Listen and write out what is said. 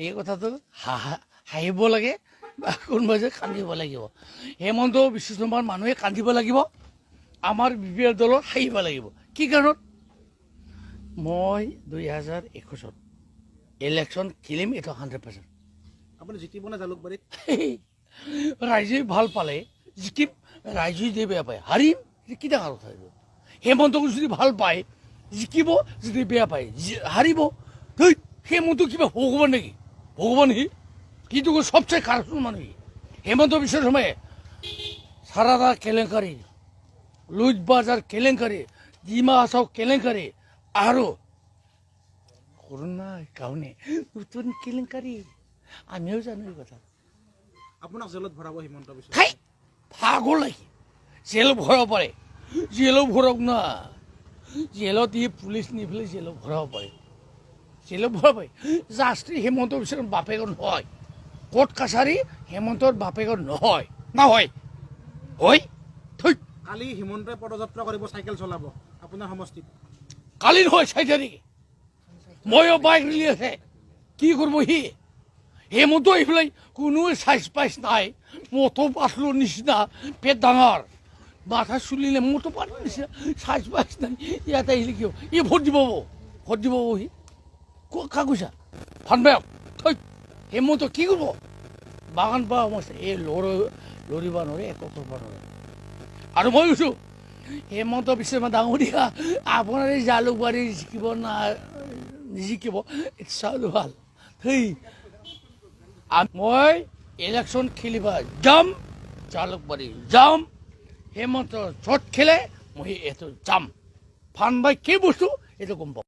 এই কথাটো হাঁহিব লাগে বা কোনোবাই যে কান্দিব লাগিব। হেমন্ত বিশ্ব শৰ্মাৰ মানুহে কান্দিব লাগিব, আমাৰ BPL দলৰ হাঁহিব লাগিব। কি কাৰণত? মই 2021 ইলেকশ্যন খেলিম, এইটো 100%। আপুনি জিকিব নে জালুকবাৰীত? ৰাইজে ভাল পালে জিকিম, ৰাইজে যদি বেয়া পায় হাৰিম। কি ডাঙৰ কথা এইটো? হেমন্তক যদি ভাল পায় জিকিব, যদি বেয়া পায় হাৰিব। হেমন্ত কিবা ভগৱান নেকি? ভগৱান সি কিন্তু সবচেয়ে কারণ মানুষ হেমন্ত বিশ্ব শর্মায় সারাদা কেলেঙ্কারি, লুটবাজার কেলেঙ্কারি, ডিমা হাসাও কেলেঙ্কারি, আরও করোনার কারণে নতুন কেলেঙ্কারি। আমিও জানো এই কথা। আপোনাক জেলত ভৰাব হিমন্ত বিশ্ব খাই পাগল নাকি? জেল ভরাব পারে, জেলও ভরাব না। জেলত ই পুলিশ নিয়ে ফেলে জেলও ভরাব পারে, জেলও ভরাব পারে। জাস্ট হেমন্ত বিশ্ব বাপেগর হয়, কোর্ট কাছাৰী হেমন্তৰ বাপেকৰ নহয়, নহয় হয়। কালি হিমন্তই পদযাত্ৰা কৰিব, চাইকেল চলাব আপোনাৰ সমষ্টিত। কালি নহয় 6 তাৰিখ। ময়ো বাইক ৰেলি আছে, কি কৰিব সি? হেমন্ত এইফালে কোনো চাইজ পাইজ নাই, মটো পাতলৰ নিচিনা, পেট ডাঙৰ, মাথা চুলিলে মটো পাতলৰ নিচিনা, চাইজ পাইজ নাই। ইয়াতে আহিলে কিয়? ই ভোট দিব, ভোট দিব সি। কা কৈছা ফানবায়ক? হেমন্ত কি কৰিব? বাগান বা সমস্যা এই লৰিব নোৱাৰে, একো কৰিব নোৱাৰে। আৰু মই কৈছোঁ হেমন্ত বিশ্ব শৰ্মা ডাঙৰীয়া, আপোনাৰ এই জালুকবাৰী জিকিব না নিজিকিব চাউল ভাল। মই ইলেকশ্যন খেলিব যাম, জালুকবাৰী যাম। হেমন্ত য'ত খেলে মই এইটো যাম। ফান বাই কি বস্তু এইটো গম পাওঁ।